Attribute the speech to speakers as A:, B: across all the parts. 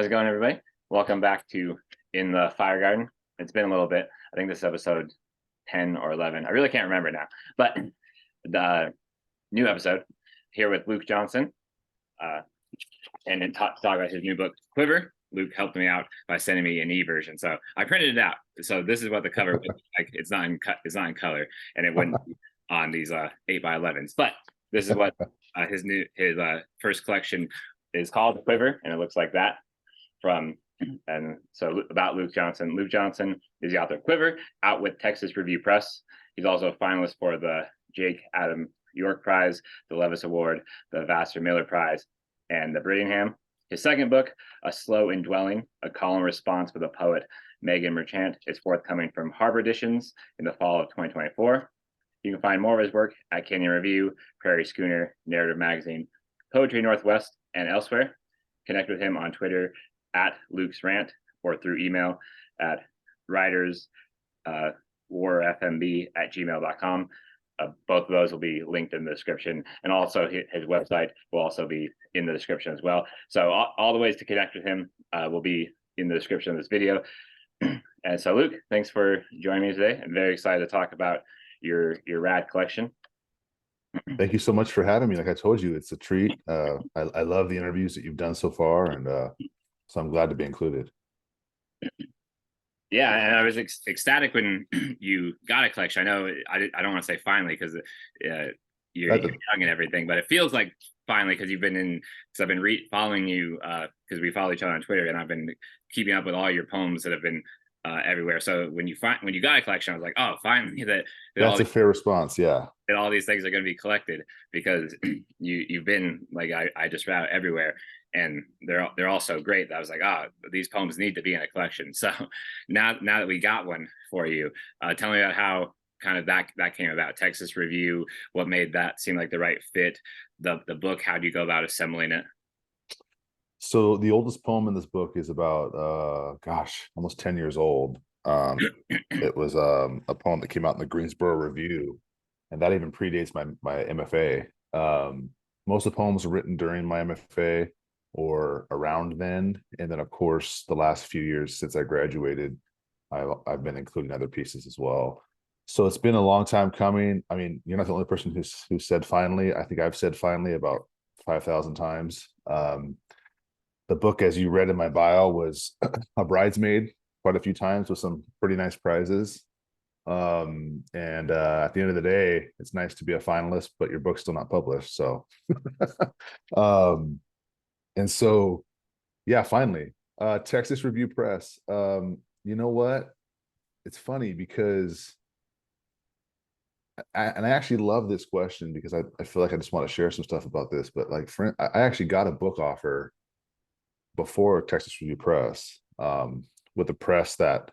A: How's it going, everybody? Welcome back to In the Fire Garden. It's been a little bit. I think this is episode 10 or 11. I really can't remember now. But the new episode here with Luke Johnson, and then talk about his new book, Quiver. Luke helped me out by sending me an e-version, so I printed it out. So this is what the cover would look like. It's not in color, and it wouldn't be on these 8x11s. But this is what his first collection is called, Quiver, and it looks like that. And so about Luke Johnson. Luke Johnson is the author of Quiver, out with Texas Review Press. He's also a finalist for the Jake Adam York Prize, the Levis Award, the Vassar Miller Prize, and the Brittingham. His second book, A Slow Indwelling, a column response with the poet Megan Merchant, is forthcoming from Harbor Editions in the fall of 2024. You can find more of his work at Canyon Review, Prairie Schooner, Narrative Magazine, Poetry Northwest, and elsewhere. Connect with him on Twitter at Luke's Rant or through email at writerswarfmb@gmail.com. Both of those will be linked in the description, and also his website will also be in the description as well. So all the ways to connect with him will be in the description of this video. And so, Luke, thanks for joining me today. I'm very excited to talk about your rad collection.
B: Thank you so much for having me. Like I told you, it's a treat. I love the interviews that you've done so far, and so I'm glad to be included.
A: Yeah, and I was ecstatic when you got a collection. I know I don't want to say finally because you're young and everything, but it feels like finally because you've been in. Because I've been following you because we follow each other on Twitter, and I've been keeping up with all your poems that have been everywhere. So when you got a collection, I was like, oh, finally
B: that's a fair response. Yeah,
A: that all these things are going to be collected because you've been like I just read out everywhere. And they're all so great that I was like, these poems need to be in a collection. So now that we got one for you, tell me about how kind of that came about. Texas Review, what made that seem like the right fit? The book, how do you go about assembling it?
B: So the oldest poem in this book is about almost 10 years old. It was a poem that came out in the Greensboro Review, and that even predates my MFA. Most of the poems were written during my MFA or around then, and then of course the last few years since I graduated, I've been including other pieces as well. So it's been a long time coming. I mean, you're not the only person who said finally. I think I've said finally about 5,000 times. The book, as you read in my bio, was a bridesmaid quite a few times with some pretty nice prizes. And at the end of the day, it's nice to be a finalist, but your book's still not published. So and so, yeah, finally, Texas Review Press. You know what? It's funny because I actually love this question because I feel like I just want to share some stuff about this. But like, I actually got a book offer before Texas Review Press with a press that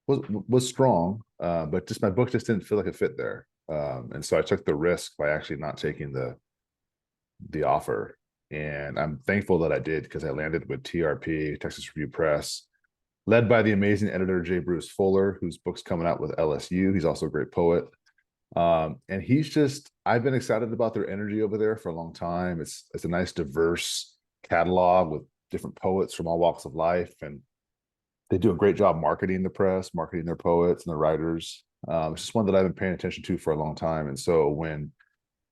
B: was strong, but just my book just didn't feel like it fit there. And so I took the risk by actually not taking the offer. And I'm thankful that I did because I landed with TRP, Texas Review Press, led by the amazing editor J. Bruce Fuller, whose book's coming out with LSU. He's also a great poet. And I've been excited about their energy over there for a long time. It's a nice, diverse catalog with different poets from all walks of life. And they do a great job marketing the press, marketing their poets and their writers. It's just one that I've been paying attention to for a long time. And so when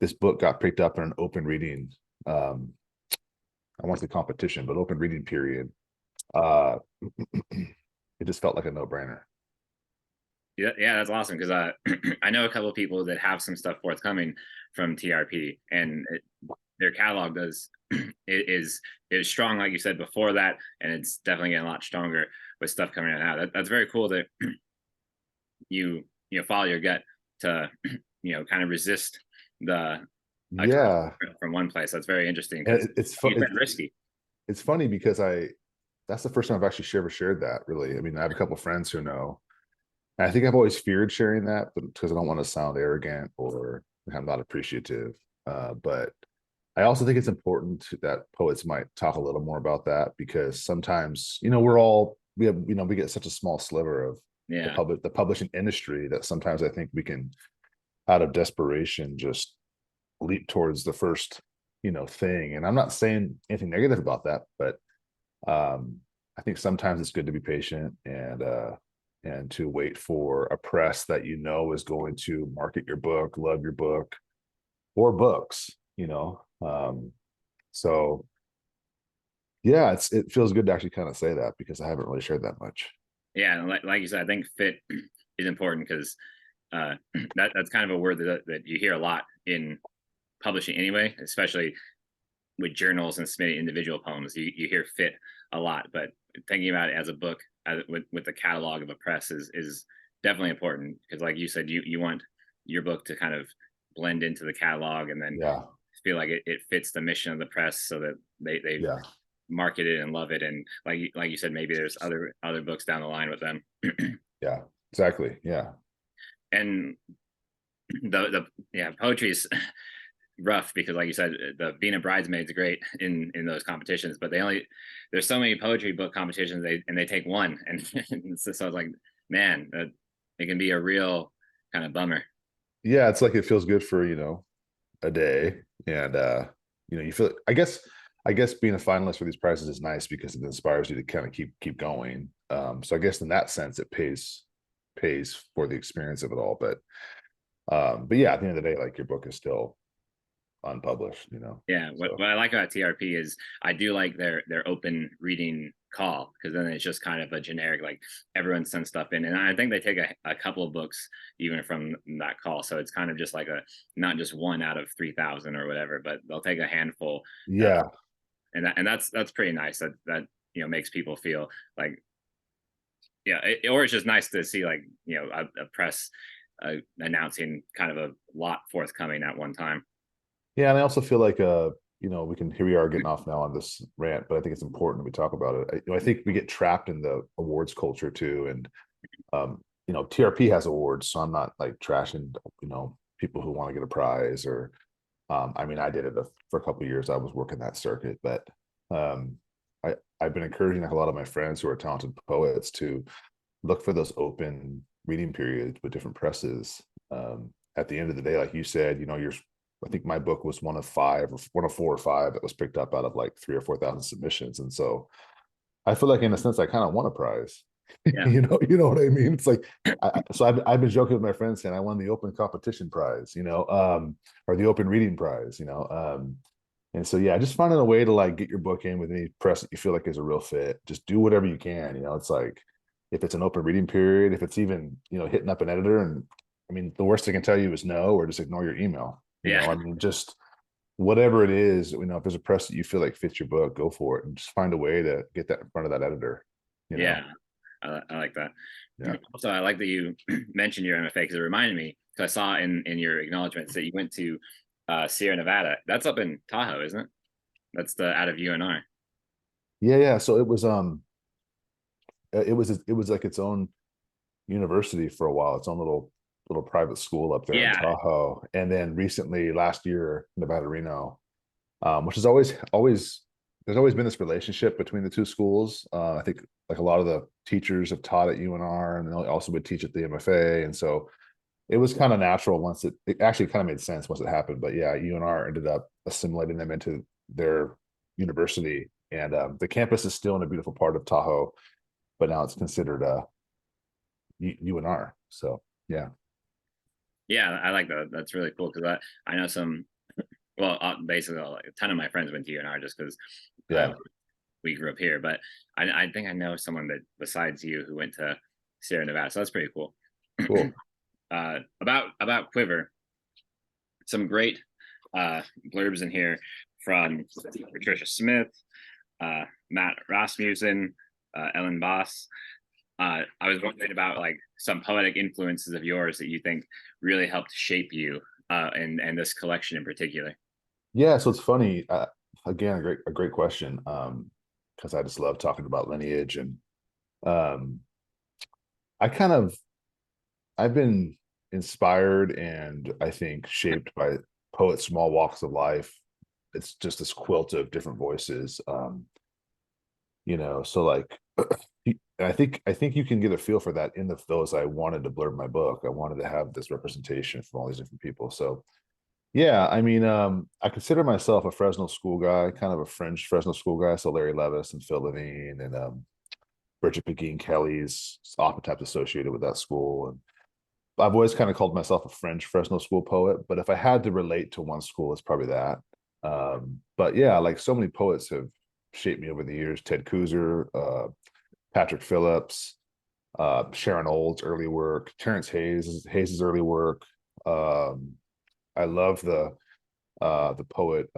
B: this book got picked up in an open reading, I want to say competition, but open reading period, it just felt like a no-brainer.
A: Yeah, that's awesome because I know a couple of people that have some stuff forthcoming from TRP, and their catalog is strong, like you said before that, and it's definitely getting a lot stronger with stuff coming out now. That's very cool that you follow your gut to kind of resist the from one place. That's very interesting.
B: It's
A: risky.
B: It's funny because that's the first time I've actually ever shared that, really. I mean, I have a couple of friends who know. And I think I've always feared sharing that, but because I don't want to sound arrogant or I'm not appreciative. But I also think it's important that poets might talk a little more about that, because sometimes, we get such a small sliver of the publishing industry that sometimes I think we can, out of desperation, just leap towards the first thing. And I'm not saying anything negative about that, but I think sometimes it's good to be patient and to wait for a press that you know is going to market your book, love your book, or books, you know. So yeah, it feels good to actually kind of say that because I haven't really shared that much.
A: Yeah, and like you said, I think fit is important because that's kind of a word that you hear a lot in publishing anyway, especially with journals and submitting individual poems. You hear fit a lot, but thinking about it as a book with the catalog of a press is definitely important because, like you said, you want your book to kind of blend into the catalog and then
B: Yeah,
A: feel like it fits the mission of the press so that they
B: yeah,
A: market it and love it. And like you said, maybe there's other books down the line with them.
B: yeah, exactly. Yeah.
A: And the yeah, poetry is rough because like you said, the being a bridesmaid's great in those competitions, but there's so many poetry book competitions they take one and, and so I was like, man, it can be a real kind of bummer.
B: Yeah, it's like it feels good for, a day. And you feel I guess being a finalist for these prizes is nice because it inspires you to kind of keep going. So I guess in that sense it pays for the experience of it all. But yeah, at the end of the day, like your book is still unpublished.
A: Yeah,
B: So
A: what I like about TRP is I do like their open reading call because then it's just kind of a generic like everyone sends stuff in, and I think they take a couple of books even from that call, so it's kind of just like a not just one out of 3,000 or whatever, but they'll take a handful,
B: yeah,
A: and that's pretty nice. That makes people feel like yeah, or it's just nice to see like a press announcing kind of a lot forthcoming at one time.
B: yeah. And I also feel like here we are getting off now on this rant, but I think it's important that we talk about it. I think we get trapped in the awards culture too. And TRP has awards, so I'm not like trashing, people who want to get a prize or I mean, I did it for a couple of years. I was working that circuit, but um, I've been encouraging like a lot of my friends who are talented poets to look for those open reading periods with different presses. At the end of the day, like you said, I think my book was one of five or one of 4 or 5 that was picked up out of like 3 or 4 thousand submissions, and so I feel like in a sense I kind of won a prize.
A: Yeah,
B: You know what I mean? It's like so I've been joking with my friends saying I won the open competition prize, or the open reading prize, and so yeah, just finding a way to like get your book in with any press that you feel like is a real fit. Just do whatever you can. It's like if it's an open reading period, if it's even hitting up an editor, and I mean the worst they can tell you is no, or just ignore your email.
A: yeah,
B: I mean just whatever it is, if there's a press that you feel like fits your book, go for it and just find a way to get that in front of that editor. You know,
A: yeah. I like that.
B: yeah.
A: Also, I like that you mentioned your MFA because it reminded me because I saw in your acknowledgments that you went to Sierra Nevada. That's up in Tahoe, isn't it? That's the out of UNR.
B: Yeah, yeah. So it was like its own university for a while, its own little private school up there in
A: Yeah,
B: Tahoe. And then recently last year, Nevada Reno, which is always there's always been this relationship between the two schools. I think like a lot of the teachers have taught at UNR and they also would teach at the MFA. And so it was kind of natural once it actually kind of made sense once it happened. But yeah, UNR ended up assimilating them into their university. And the campus is still in a beautiful part of Tahoe, but now it's considered UNR. So yeah.
A: yeah, I like that. That's really cool because I know some. Well, basically, like, a ton of my friends went to UNR just because
B: Yeah.
A: we grew up here. But I think I know someone that besides you who went to Sierra Nevada, so that's pretty cool.
B: Cool.
A: About Quiver, some great blurbs in here from Patricia Smith, Matt Rasmussen, Ellen Boss. I was wondering about like some poetic influences of yours that you think really helped shape you, and this collection in particular.
B: Yeah. So it's funny. Again, a great question. Because I just love talking about lineage and um, I kind of I've been inspired and I think shaped by poets' small walks of life. It's just this quilt of different voices. So like I think you can get a feel for that in those I wanted to blurb my book. I wanted to have this representation from all these different people. So Yeah, I mean, I consider myself a Fresno school guy, kind of a fringe Fresno school guy. So Larry Levis and Phil Levine and Bridget McGee Kelly's oftentimes associated with that school. And I've always kind of called myself a fringe Fresno school poet, but if I had to relate to one school, it's probably that. But yeah, like so many poets have shaped me over the years. Ted Kooser, Patrick Phillips, Sharon Olds' early work, Terrence Hayes's early work. Um, I love the poet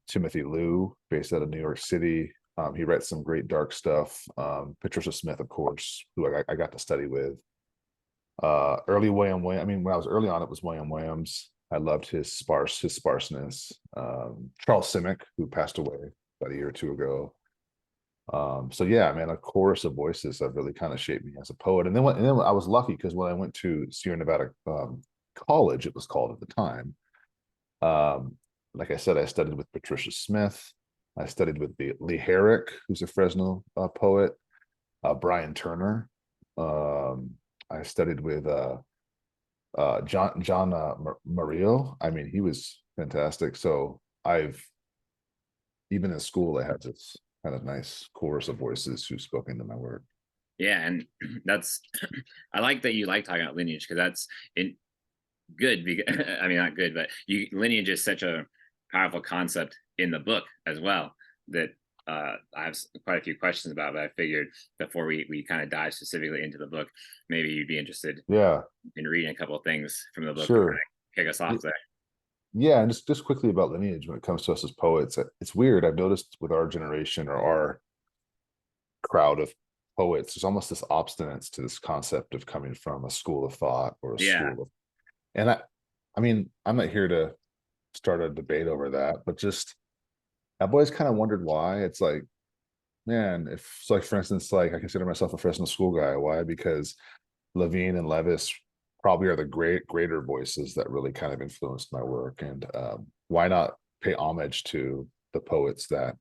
B: Timothy Liu, based out of New York City. He writes some great dark stuff. Patricia Smith, of course, who I got to study with. Early William Williams. I mean, when I was early on, it was William Williams. I loved his sparseness. Charles Simic, who passed away about a year or two ago. So yeah, man, a chorus of voices have really kind of shaped me as a poet. And then I was lucky because when I went to Sierra Nevada College, it was called at the time. Um, like I said, I studied with Patricia Smith. I studied with Lee Herrick, who's a Fresno poet. Brian Turner. I studied with John Mario. I mean, he was fantastic. So I've even in school, I had this kind of nice chorus of voices who spoke into my work.
A: Yeah, and that's I like that you like talking about lineage because that's in good because I mean not good, but you lineage is such a powerful concept in the book as well that I have quite a few questions about. But I figured before we kind of dive specifically into the book, maybe you'd be interested
B: Yeah,
A: in reading a couple of things from the book to kind
B: sure.
A: of kick us off there.
B: Yeah, and just quickly about lineage when it comes to us as poets, it's weird. I've noticed with our generation or our crowd of poets, there's almost this obstinance to this concept of coming from a school of thought or a
A: Yeah,
B: school of, and I mean, I'm not here to start a debate over that, but just I've always kind of wondered why. It's like, man, if it's like, for instance, like I consider myself a Fresno school guy. Why? Because Levine and Levis probably are the greater voices that really kind of influenced my work. And why not pay homage to the poets that,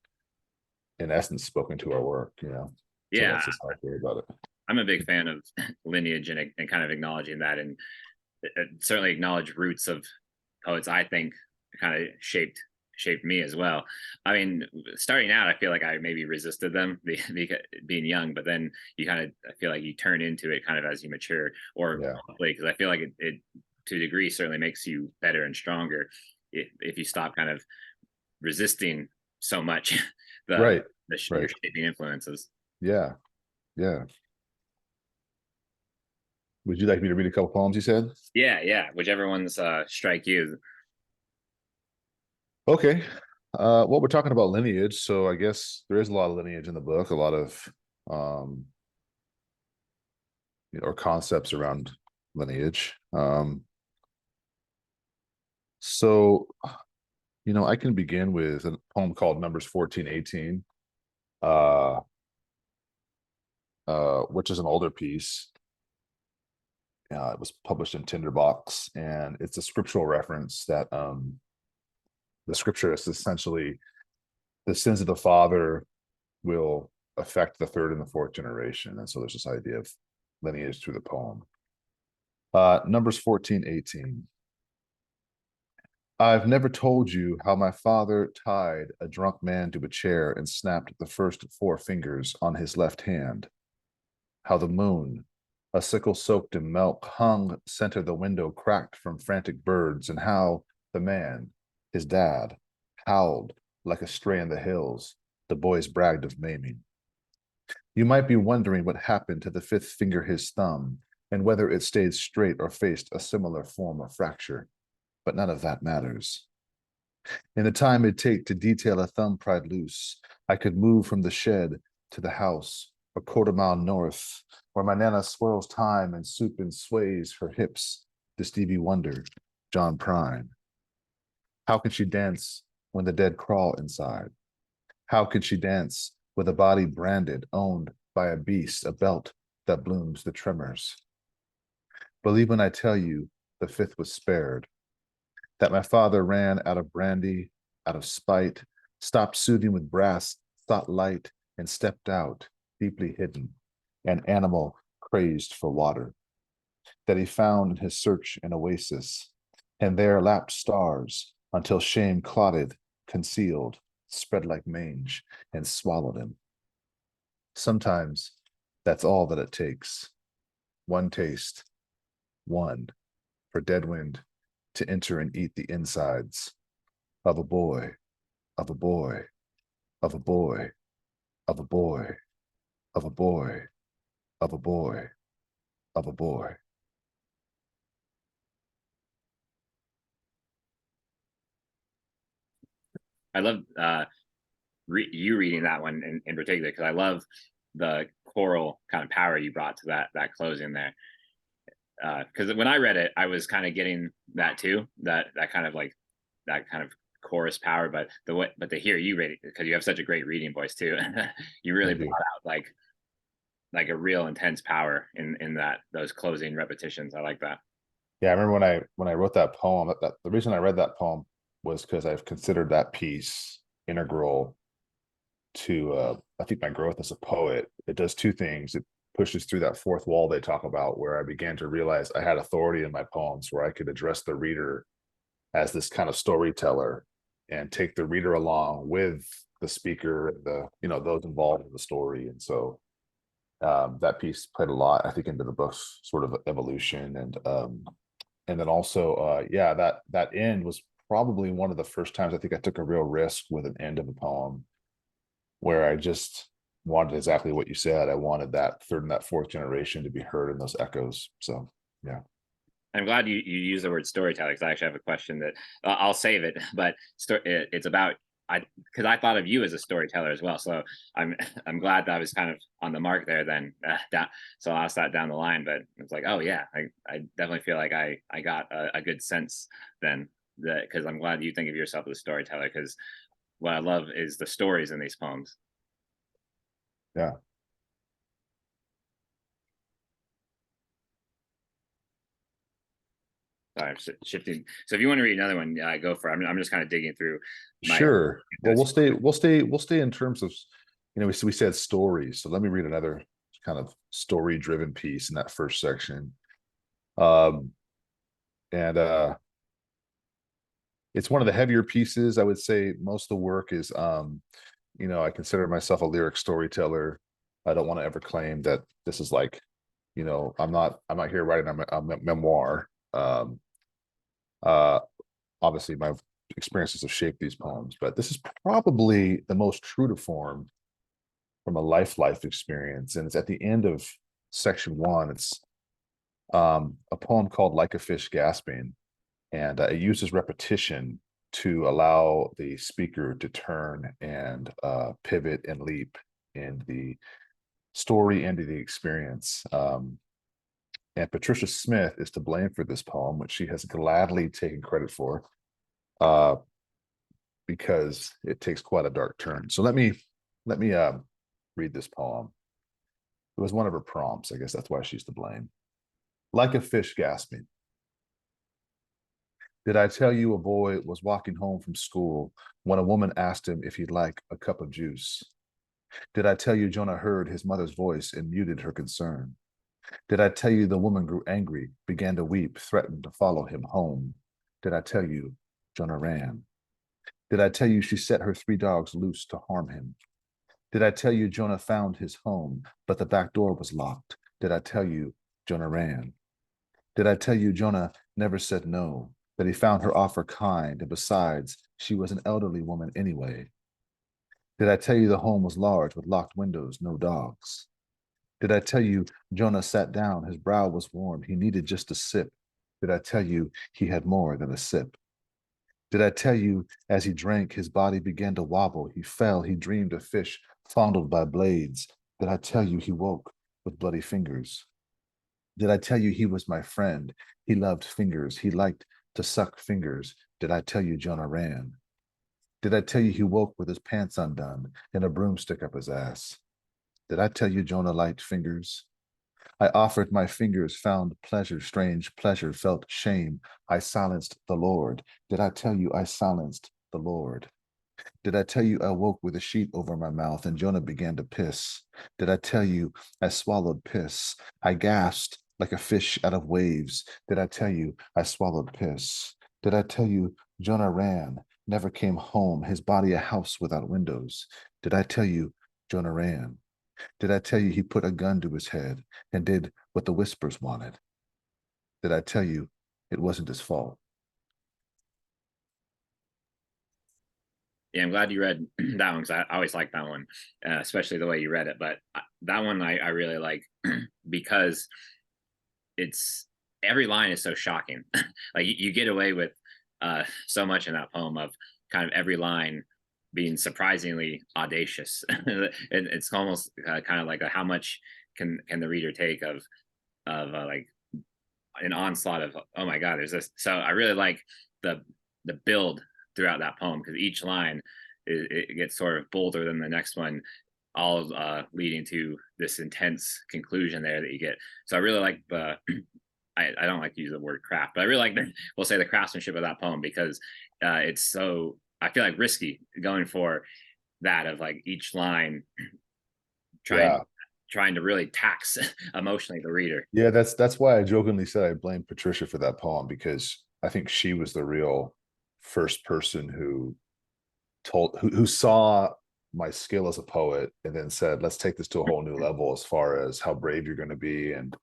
B: in essence, spoke into our work? You know, so
A: yeah,
B: that's just how I feel about it.
A: I'm a big fan of lineage and kind of acknowledging that and certainly acknowledge roots of poets I think kind of shaped me as well. I mean, starting out, I feel like I maybe resisted them being young, but then you kind of I feel like you turn into it kind of as you mature, or
B: Yeah,
A: hopefully, because I feel like it to a degree certainly makes you better and stronger if you stop kind of resisting so much the
B: right,
A: your
B: right.
A: shaping influences.
B: Yeah, yeah. Would you like me to read a couple poems? You said.
A: Yeah, yeah. Whichever ones strike you.
B: Okay. Well, we're talking about lineage, so I guess there is a lot of lineage in the book, a lot of um, or concepts around lineage. So, I can begin with a poem called Numbers 14:18, uh, which is an older piece. It was published in Tinderbox, and it's a scriptural reference that the scripture is essentially the sins of the father will affect the third and the fourth generation. And so there's this idea of lineage through the poem. Numbers 14:18. I've never told you how my father tied a drunk man to a chair and snapped the first four fingers on his left hand. How the moon, a sickle soaked in milk, hung center the window cracked from frantic birds, and how the man, his dad, howled like a stray in the hills. The boys bragged of maiming. You might be wondering what happened to the fifth finger, his thumb, and whether it stayed straight or faced a similar form of fracture, but none of that matters. In the time it'd take to detail a thumb pried loose, I could move from the shed to the house, a quarter mile north, where my Nana swirls thyme and soup and sways her hips to Stevie Wonder, John Prine. How can she dance when the dead crawl inside? How could she dance with a body branded, owned by a beast, a belt that blooms the tremors? Believe when I tell you the fifth was spared, that my father ran out of brandy, out of spite, stopped soothing with brass, thought light, and stepped out, deeply hidden, an animal crazed for water, that he found in his search an oasis, and there lapped stars until shame clotted, concealed, spread like mange, and swallowed him. Sometimes that's all that it takes. One taste, one, for Deadwind to enter and eat the insides of a boy, of a boy, of a boy, of a boy, of a boy, of a boy, of a boy.
A: I love you reading that one in particular because I love the choral kind of power you brought to that closing there. Because when I read it, I was kind of getting that too, that kind of like that kind of chorus power, but to hear you read it because you have such a great reading voice too, you really
B: Thank
A: brought
B: you.
A: out like a real intense power in that those closing repetitions. I like that.
B: Yeah, I remember when I wrote that poem, that the reason I read that poem was because I've considered that piece integral to I think my growth as a poet. It does two things. It pushes through that fourth wall they talk about, where I began to realize I had authority in my poems, where I could address the reader as this kind of storyteller and take the reader along with the speaker, the those involved in the story. And so that piece played a lot, I think, into the book's sort of evolution. And then also yeah, that end was probably one of the first times I think I took a real risk with an end of a poem, where I just wanted exactly what you said. I wanted that third and that fourth generation to be heard in those echoes. So yeah.
A: I'm glad you use the word storyteller because I actually have a question that I'll save it, but it's about because I thought of you as a storyteller as well. So I'm I'm glad that I was kind of on the mark there. Then so I'll ask that down the line. But it's like, oh yeah, I definitely feel like I got a good sense then that because I'm glad you think of yourself as a storyteller because what I love is the stories in these poems.
B: Yeah.
A: Sorry, shifting. So if you want to read another one, go for it. I'm just kind of digging through my
B: Sure. Well, we'll stay in terms of, we said stories. So let me read another kind of story driven piece in that first section. Um, and it's one of the heavier pieces. I would say most of the work is, I consider myself a lyric storyteller. I don't want to ever claim that this is like, I'm not here writing a memoir. Uh, Obviously my experiences have shaped these poems, but this is probably the most true to form from a life experience. And it's at the end of section 1. It's a poem called Like a Fish Gasping, and it uses repetition to allow the speaker to turn and pivot and leap in the story and the experience. And Patricia Smith is to blame for this poem, which she has gladly taken credit for, uh, because it takes quite a dark turn. So let me read this poem. It was one of her prompts. I guess that's why she's to blame. Like a fish gasping. Did I tell you a boy was walking home from school when a woman asked him if he'd like a cup of juice? Did I tell you Jonah heard his mother's voice and muted her concern? Did I tell you the woman grew angry, began to weep, threatened to follow him home? Did I tell you Jonah ran? Did I tell you she set her 3 dogs loose to harm him? Did I tell you Jonah found his home, but the back door was locked? Did I tell you Jonah ran? Did I tell you Jonah never said no, that he found her offer kind, and besides, she was an elderly woman anyway? Did I tell you the home was large with locked windows, no dogs? Did I tell you Jonah sat down, his brow was warm, he needed just a sip? Did I tell you he had more than a sip? Did I tell you as he drank, his body began to wobble, he fell, he dreamed of fish fondled by blades? Did I tell you he woke with bloody fingers? Did I tell you he was my friend? He loved fingers. He liked to suck fingers. Did I tell you Jonah ran? Did I tell you he woke with his pants undone and a broomstick up his ass? Did I tell you Jonah liked fingers? I offered my fingers, found pleasure, strange pleasure, felt shame. I silenced the Lord. Did I tell you I silenced the Lord? Did I tell you I woke with a sheet over my mouth and Jonah began to piss? Did I tell you I swallowed piss? I gasped like a fish out of waves. Did I tell you I swallowed piss? Did I tell you Jonah ran, never came home, his body a house without windows? Did I tell you Jonah ran? Did I tell you he put a gun to his head and did what the whispers wanted? Did I tell you it wasn't his fault?
A: Yeah, I'm glad you read that one because I always like that one, especially the way you read it. But that one I really like because it's every line is so shocking. Like you get away with so much in that poem of kind of every line being surprisingly audacious. It's almost kind of like how much can the reader take of like an onslaught of, oh my god, there's this. So I really like the the build throughout that poem because each line it gets sort of bolder than the next one, all leading to this intense conclusion there that you get. So I really like the I don't like to use the word craft, but I really like we'll say the craftsmanship of that poem because it's so I feel like risky going for that of like each line trying
B: Yeah.
A: trying to really tax emotionally the reader.
B: Yeah, that's why I jokingly said I blame Patricia for that poem, because I think she was the real first person who saw my skill as a poet and then said, let's take this to a whole new level as far as how brave you're going to be, and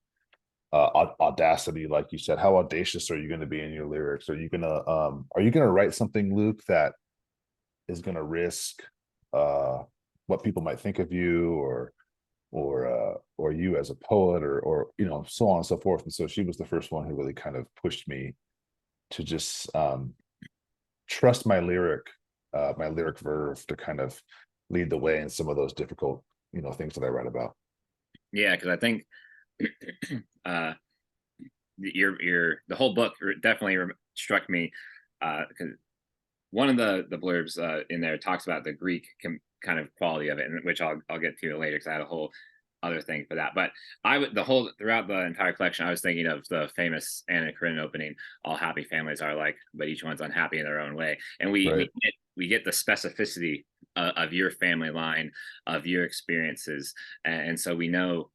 B: audacity, like you said. How audacious are you going to be in your lyrics? Are you gonna write something, Luke, that is going to risk what people might think of you, or you as a poet, or so on and so forth. And so she was the first one who really kind of pushed me to just trust my lyric verve to kind of lead the way in some of those difficult things that I write about.
A: Yeah, because I think uh your the whole book definitely struck me because one of the blurbs in there talks about the Greek kind of quality of it, and which I'll get to later because I had a whole other thing for that. But I would the whole throughout the entire collection, I was thinking of the famous Anna Karenina opening. All happy families are like, but each one's unhappy in their own way. And
B: Right.
A: we get the specificity of your family line, of your experiences, and so we know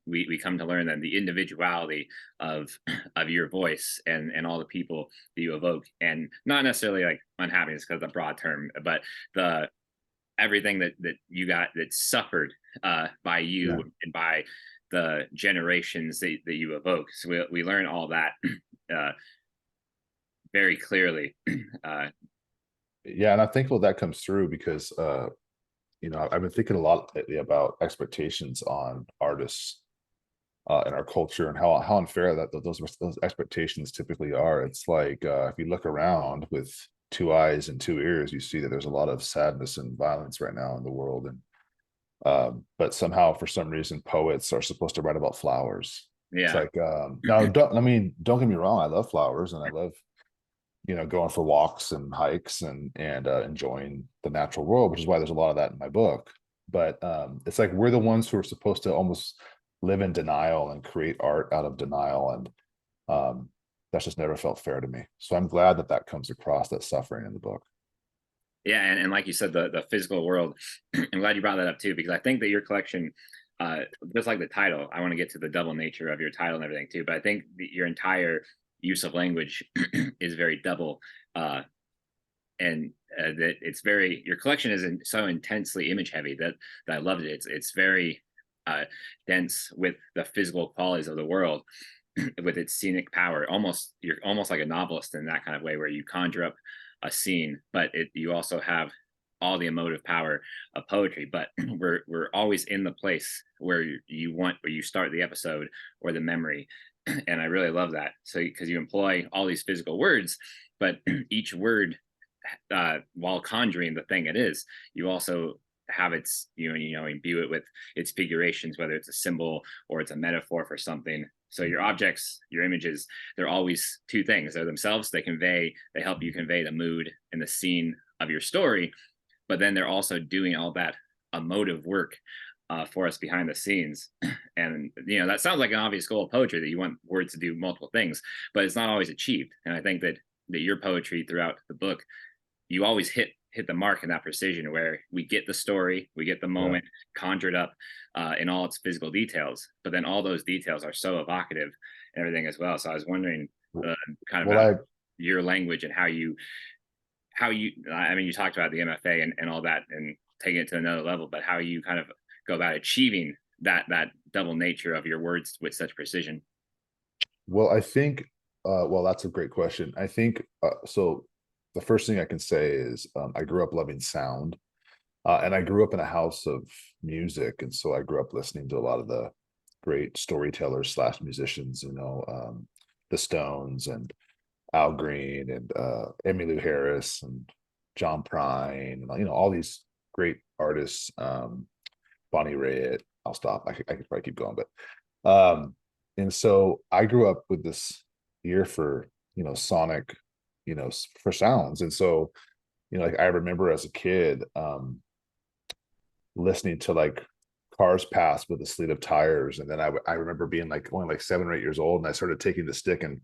A: we come to learn that the individuality of of your voice and all the people that you evoke, and not necessarily like unhappiness because it's a broad term, but the everything that you got that suffered by
B: Yeah.
A: you and by the generations that you evoke. So we learn all that uh, very clearly. uh,
B: Yeah, and I'm thankful that comes through because I've been thinking a lot lately about expectations on artists in our culture, and how unfair those expectations typically are. It's like, if you look around with two eyes and two ears, you see that there's a lot of sadness and violence right now in the world. And but somehow, for some reason, poets are supposed to write about flowers. It's
A: yeah,
B: like, now, don't get me wrong, I love flowers, and I love going for walks and hikes, and enjoying the natural world, which is why there's a lot of that in my book. But it's like we're the ones who are supposed to almost live in denial and create art out of denial, and that's just never felt fair to me. So I'm glad that that comes across, that suffering in the book.
A: yeah, and like you said, the physical world. I'm glad you brought that up too because I think that your collection, uh, just like the title, I want to get to the double nature of your title and everything too. But I think your entire use of language is very double. And that it's very your collection is so intensely image heavy that I loved it. It's very dense with the physical qualities of the world, with its scenic power. Almost you're almost like a novelist in that kind of way, where you conjure up a scene, but you also have all the emotive power of poetry. But we're always in the place where where you start the episode or the memory, and I really love that. So because you employ all these physical words, but each word while conjuring the thing it is, you also have its imbue it with its figurations, whether it's a symbol or it's a metaphor for something. So your objects, your images, they're always two things. They're themselves, they help you convey the mood and the scene of your story, but then they're also doing all that emotive work for us behind the scenes. And that sounds like an obvious goal of poetry, that you want words to do multiple things, but it's not always achieved. And I think that your poetry throughout the book, you always hit the mark in that precision, where we get the story, we get the
B: Yeah.
A: moment conjured up in all its physical details, but then all those details are so evocative and everything as well. So I was wondering, kind of
B: Well,
A: about
B: I
A: your language and how you I mean, you talked about the MFA and all that and taking it to another level, but how you kind of go about achieving that double nature of your words with such precision.
B: Well, I think, well, that's a great question. I think, so the first thing I can say is, I grew up loving sound, and I grew up in a house of music, and so I grew up listening to a lot of the great storytellers slash musicians, the Stones and Al Green and Emmylou Harris and John Prine, and all these great artists, Bonnie Raitt. I'll stop. I could probably keep going, but and so I grew up with this ear for sonic, for sounds, and so like I remember as a kid listening to like cars pass with a sleet of tires, and then I remember being like only like 7 or 8 years old, and I started taking the stick and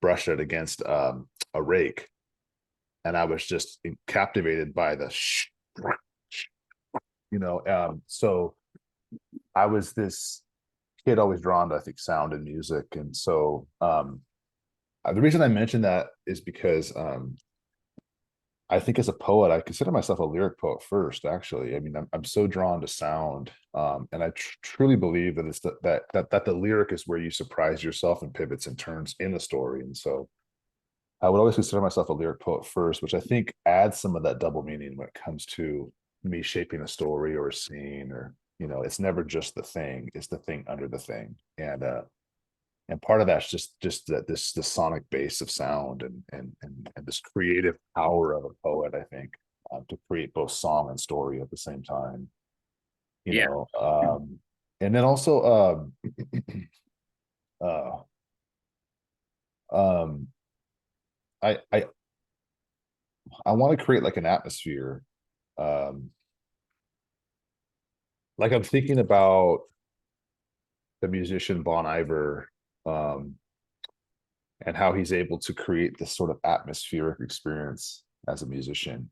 B: brushed it against a rake, and I was just captivated by the so I was this kid always drawn to, I think, sound and music. And so the reason I mentioned that is because I think as a poet, I consider myself a lyric poet first, actually. I mean, I'm so drawn to sound. And I truly believe that it's that the lyric is where you surprise yourself and pivots and turns in a story. And so I would always consider myself a lyric poet first, which I think adds some of that double meaning when it comes to me shaping a story or a scene, or it's never just the thing, it's the thing under the thing. And part of that's just that the sonic base of sound and this creative power of a poet, I think, to create both song and story at the same time.
A: Yeah.
B: And then also uh um I I I want to create like an atmosphere. Um like I'm thinking about the musician Bon Iver, um, and how he's able to create this sort of atmospheric experience as a musician.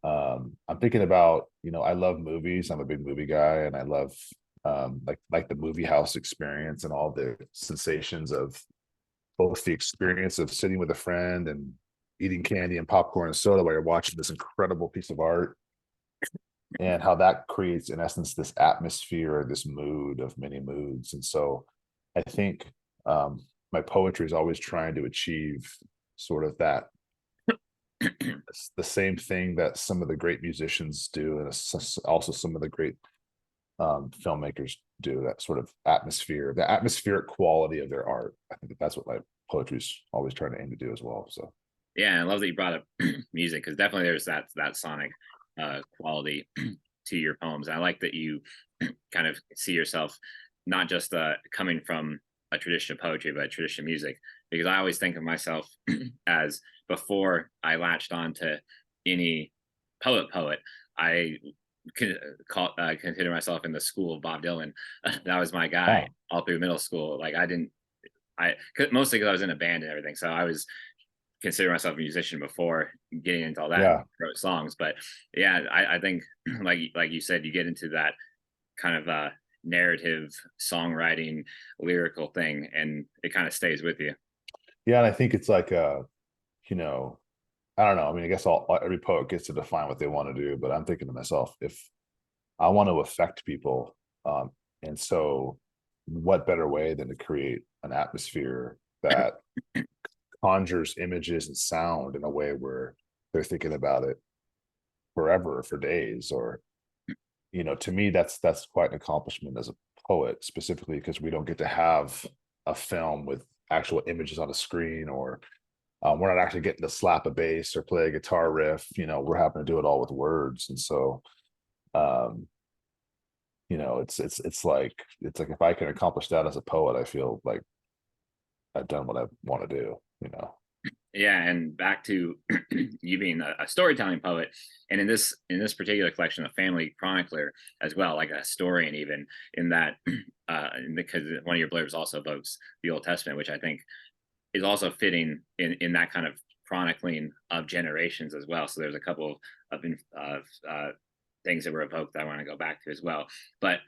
B: I'm thinking about, I love movies. I'm a big movie guy, and I love like the movie house experience and all the sensations of both the experience of sitting with a friend and eating candy and popcorn and soda while you're watching this incredible piece of art, and how that creates in essence this atmosphere, this mood of many moods. And so I think my poetry is always trying to achieve sort of that, the same thing that some of the great musicians do, and also some of the great filmmakers do, that sort of atmosphere, the atmospheric quality of their art. I think that's what my poetry is always trying to aim to do as well. So
A: Yeah, I love that you brought up music, because definitely there's that sonic quality to your poems. I like that you kind of see yourself not just coming from a tradition of poetry, but a tradition of music, because I always think of myself as, before I latched on to any poet, I consider myself in the school of Bob Dylan. That was my guy
B: wow.
A: all through middle school. Like mostly because I was in a band and everything, so I was consider myself a musician before getting into all that and
B: Yeah.
A: wrote songs. But yeah, I think like you said, you get into that kind of narrative songwriting lyrical thing, and it kind of stays with you.
B: Yeah, and I think it's like you know I don't know. I mean, I guess every poet gets to define what they want to do, but I'm thinking to myself, if I want to affect people, and so what better way than to create an atmosphere that conjures images and sound in a way where they're thinking about it forever, for days, or to me, that's quite an accomplishment as a poet, specifically because we don't get to have a film with actual images on a screen, or we're not actually getting to slap a bass or play a guitar riff. We're having to do it all with words. And so um it's like if I can accomplish that as a poet, I feel like I've done what I want to do.
A: Yeah, and back to you being a storytelling poet, and in this particular collection, a family chronicler as well, like a historian, even in that, because one of your blurbs also evokes the Old Testament, which I think is also fitting in that kind of chronicling of generations as well. So there's a couple of things that were evoked that I want to go back to as well. But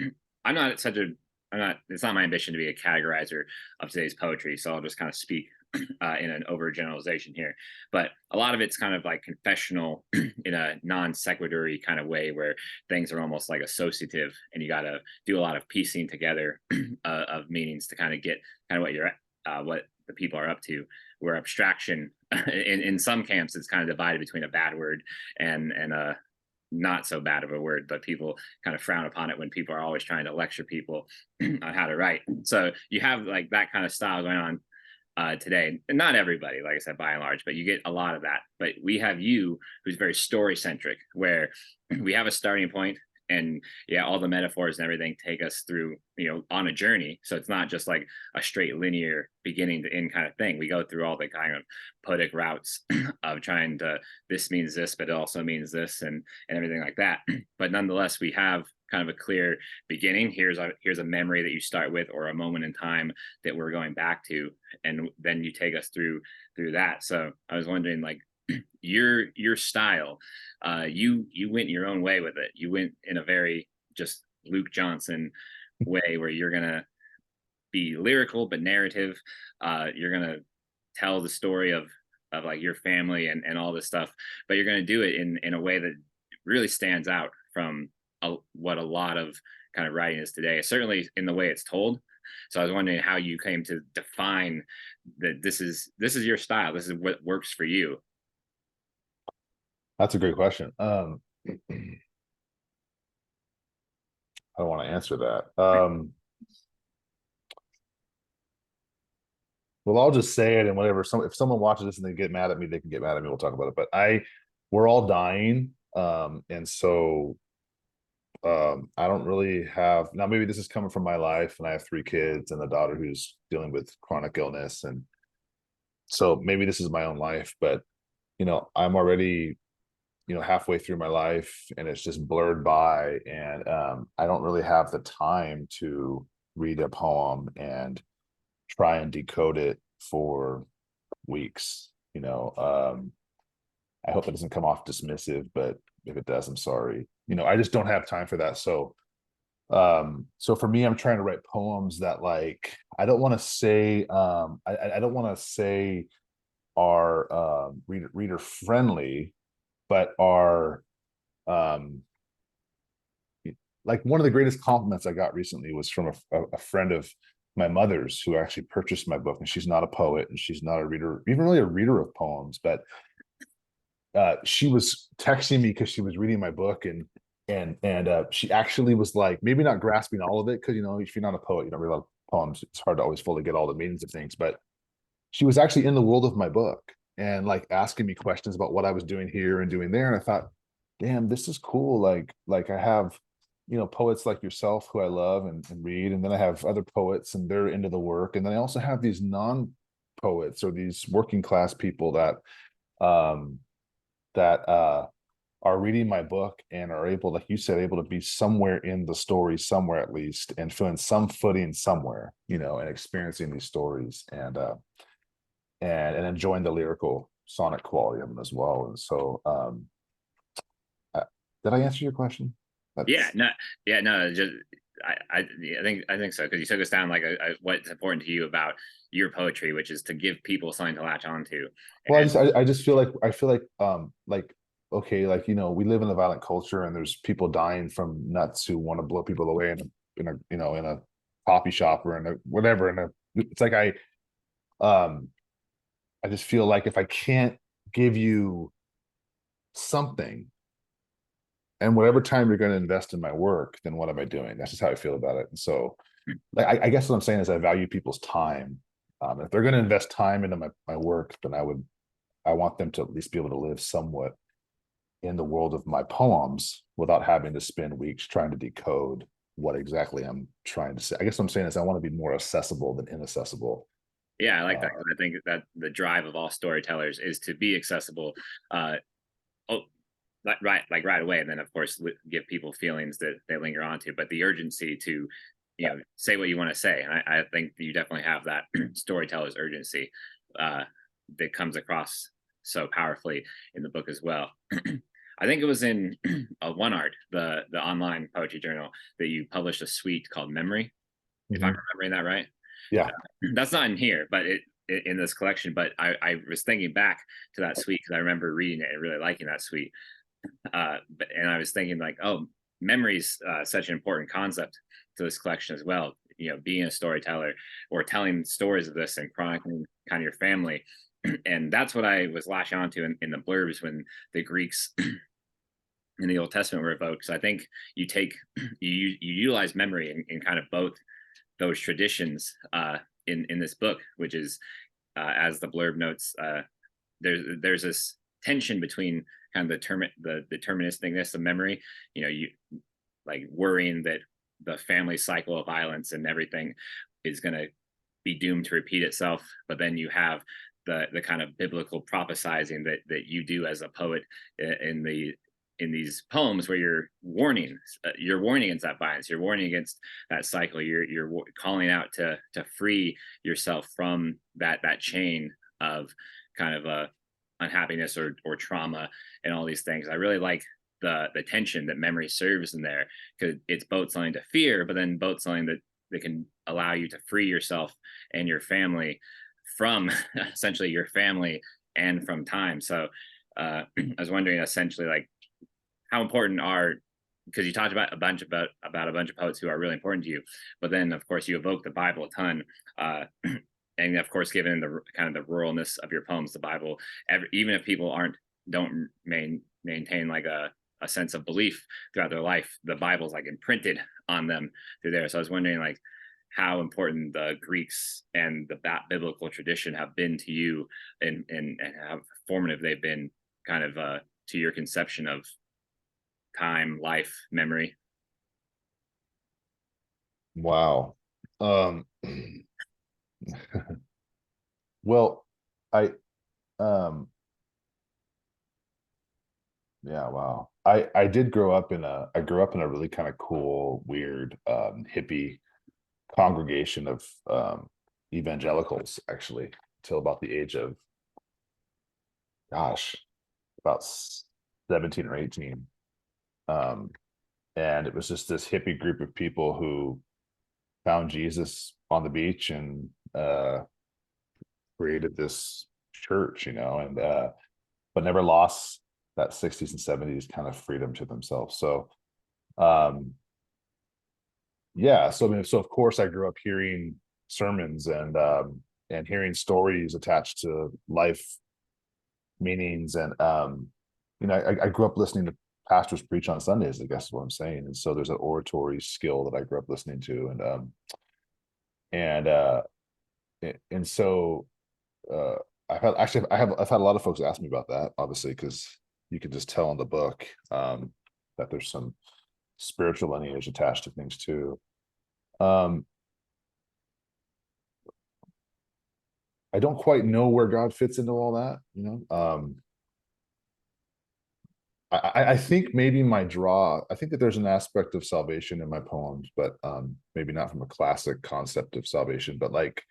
A: I'm not. It's not my ambition to be a categorizer of today's poetry, so I'll just kind of speak in an overgeneralization here, but a lot of it's kind of like confessional in a non sequitur kind of way, where things are almost like associative, and you got to do a lot of piecing together of meanings to kind of get kind of what the people are up to. Where abstraction in some camps it's kind of divided between a bad word and a not so bad of a word, but people kind of frown upon it when people are always trying to lecture people on how to write. So you have like that kind of style going on today. And not everybody, like I said, by and large, but you get a lot of that. But we have you, who's very story centric, where we have a starting point, and yeah, all the metaphors and everything take us through, on a journey. So it's not just like a straight linear beginning to end kind of thing. We go through all the kind of poetic routes of trying to, this means this, but it also means this, and everything like that. But nonetheless, we have kind of a clear beginning. Here's a memory that you start with, or a moment in time that we're going back to, and then you take us through that. So I was wondering, like, your style, you went your own way with it. You went in a very just Luke Johnson way, where you're gonna be lyrical but narrative. You're gonna tell the story of like your family and all this stuff, but you're gonna do it in a way that really stands out from what a lot of kind of writing is today, certainly in the way it's told. So I was wondering how you came to define that this is your style, this is what works for you.
B: That's a great question. I don't want to answer that. Well, I'll just say it, and whatever. If someone watches this and they get mad at me, they can get mad at me. We'll talk about it. But we're all dying, and so I don't really have, now maybe this is coming from my life, and I have 3 kids and a daughter who's dealing with chronic illness, and so maybe this is my own life. But I'm already halfway through my life, and it's just blurred by, and I don't really have the time to read a poem and try and decode it for weeks. I hope it doesn't come off dismissive, but if it does, I'm sorry. I just don't have time for that. So for me, I'm trying to write poems that, like, I don't want to say I don't want to say are reader friendly, but are like, one of the greatest compliments I got recently was from a friend of my mother's, who actually purchased my book, and she's not a poet, and she's not a reader, even really a reader of poems, but she was texting me because she was reading my book, and she actually was like, maybe not grasping all of it, because if you're not a poet, you don't read a lot of poems, it's hard to always fully get all the meanings of things, but she was actually in the world of my book, and like asking me questions about what I was doing here and doing there. And I thought, damn, this is cool. Like I have, poets like yourself who I love and read. And then I have other poets, and they're into the work. And then I also have these non-poets, or these working class people that are reading my book and are able, like you said, able to be somewhere in the story, somewhere at least, and feeling some footing somewhere, and experiencing these stories, and enjoying the lyrical sonic quality of them as well. And so did I answer your question?
A: Yeah, no, just I think so, because you took us down like what's important to you about your poetry, which is to give people something to latch onto.
B: Well, I just feel like okay, like, we live in a violent culture, and there's people dying from nuts who want to blow people away in a coffee shop, or in a whatever. It's like I just feel like, if I can't give you something, and whatever time you're going to invest in my work, then what am I doing? That's just how I feel about it. And so, like, I guess what I'm saying is, I value people's time. If they're going to invest time into my work, then I want them to at least be able to live somewhat in the world of my poems, without having to spend weeks trying to decode what exactly I'm trying to say. I guess what I'm saying is, I want to be more accessible than inaccessible.
A: Yeah, I like that. I think that the drive of all storytellers is to be accessible. Right away, and then of course give people feelings that they linger onto, but the urgency to say what you want to say. And I think you definitely have that storyteller's urgency that comes across so powerfully in the book as well. I think it was in One Art, the online poetry journal, that you published a suite called Memory, if I'm remembering that right.
B: Yeah.
A: That's not in here, but in this collection, but I was thinking back to that suite because I remember reading it and really liking that suite. And I was thinking like, oh, memory's such an important concept to this collection as well. Being a storyteller or telling stories of this and chronicling kind of your family. And that's what I was lashing onto in the blurbs when the Greeks in the Old Testament were evoked. So I think you take you utilize memory in kind of both those traditions in this book, which is as the blurb notes, there's this tension between kind of the deterministicness of memory. You like worrying that the family cycle of violence and everything is going to be doomed to repeat itself, but then you have the kind of biblical prophesizing that you do as a poet in these poems where you're warning against that violence, you're warning against that cycle, you're calling out to free yourself from that chain of kind of unhappiness or trauma and all these things. I really like the tension that memory serves in there, because it's both something to fear, but then both something that can allow you to free yourself and your family from essentially your family and from time. So I was wondering essentially like how important are, because you talked about a bunch of poets who are really important to you, but then of course you evoke the Bible a ton, and of course given the kind of the ruralness of your poems, the Bible, even if people don't maintain like a sense of belief throughout their life, the Bible's like imprinted on them through there. So I was wondering like how important the Greeks and the biblical tradition have been to you, and how formative they've been kind of to your conception of time, life, memory.
B: Wow. Well, I um yeah, wow. I did grow up in a really kind of cool, weird, hippie congregation of evangelicals, actually, till about the age of, gosh, about 17 or 18. Um, and it was just this hippie group of people who found Jesus on the beach and created this church, and but never lost that 60s and 70s kind of freedom to themselves. So yeah, so I mean, so of course I grew up hearing sermons and hearing stories attached to life meanings, and I grew up listening to pastors preach on Sundays, I guess is what I'm saying. And so there's an oratory skill that I grew up listening to, and and so uh I've had a lot of folks ask me about that, obviously, because you can just tell in the book that there's some spiritual lineage attached to things too. um I don't quite know where God fits into all that, I think maybe I think that there's an aspect of salvation in my poems, but maybe not from a classic concept of salvation. But like,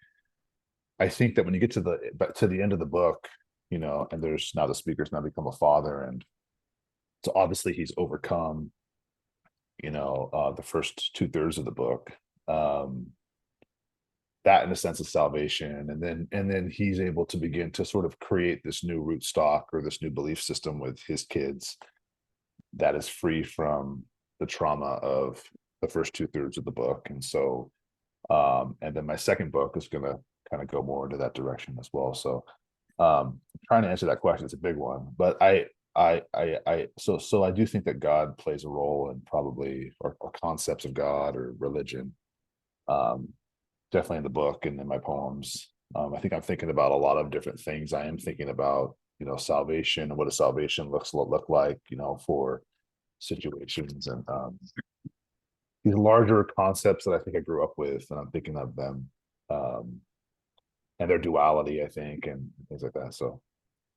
B: I think that when you get to the end of the book, and there's now the speaker's now become a father, and so obviously he's overcome, the first 2/3 of the book. That in a sense of salvation, and then he's able to begin to sort of create this new root stock or this new belief system with his kids that is free from the trauma of the first 2/3 of the book. And so and then my second book is going to kind of go more into that direction as well. So trying to answer that question, it's a big one, but so I do think that God plays a role in probably, or concepts of God or religion, um definitely in the book and in my poems. I think I'm thinking about a lot of different things. I am thinking about, salvation and what a salvation look like, for situations, and these larger concepts that I think I grew up with, and I'm thinking of them, um, and their duality, I think, and things like that. So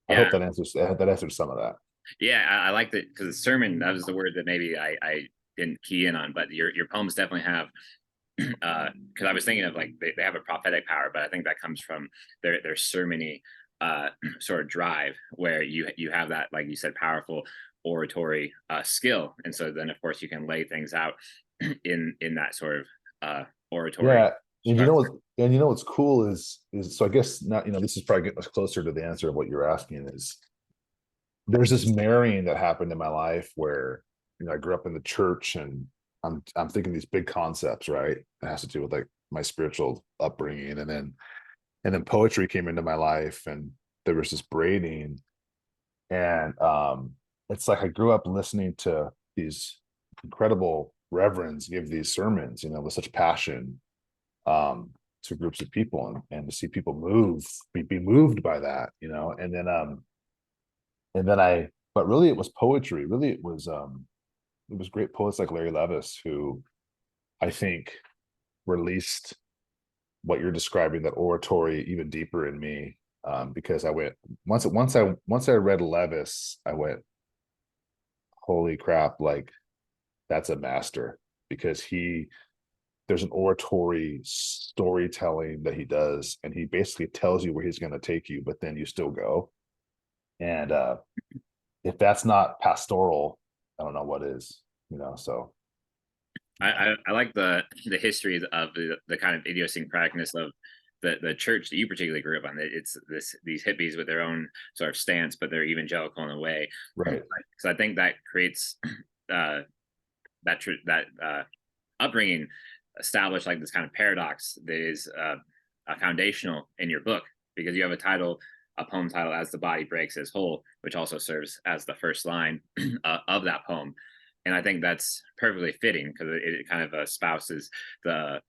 B: I
A: Yeah,
B: hope that answers some of that.
A: yeah, I like that, because sermon, that was the word that maybe I didn't key in on, but your poems definitely have because I was thinking of like they have a prophetic power, but I think that comes from their sermony sort of drive, where you have that, like you said, powerful oratory skill, and so then of course you can lay things out in that sort of oratory.
B: Yeah, And you know what? And you know what's cool is so I guess not. This is probably getting us closer to the answer of what you're asking. Is there's this marrying that happened in my life where I grew up in the church and I'm thinking these big concepts, right? It has to do with like my spiritual upbringing, and then poetry came into my life, and there was this braiding, and it's like I grew up listening to these incredible reverends give these sermons, with such passion, to groups of people, and to see people be moved by that, and then but really it was poetry. Really, it was great poets like Larry Levis who I think released what you're describing, that oratory, even deeper in me. Because I went once I read Levis, I went, holy crap, like that's a master, because there's an oratory storytelling that he does, and he basically tells you where he's going to take you, but then you still go. And if that's not pastoral, I don't know what is, so
A: I like the history of the kind of idiosyncraticness of the church that you particularly grew up on. It's these hippies with their own sort of stance, but they're evangelical in a way.
B: right.
A: So I think that creates that upbringing established like this kind of paradox that is foundational in your book, because you have a poem title "As the Body Breaks as Whole," which also serves as the first line of that poem. And I think that's perfectly fitting because it kind of espouses the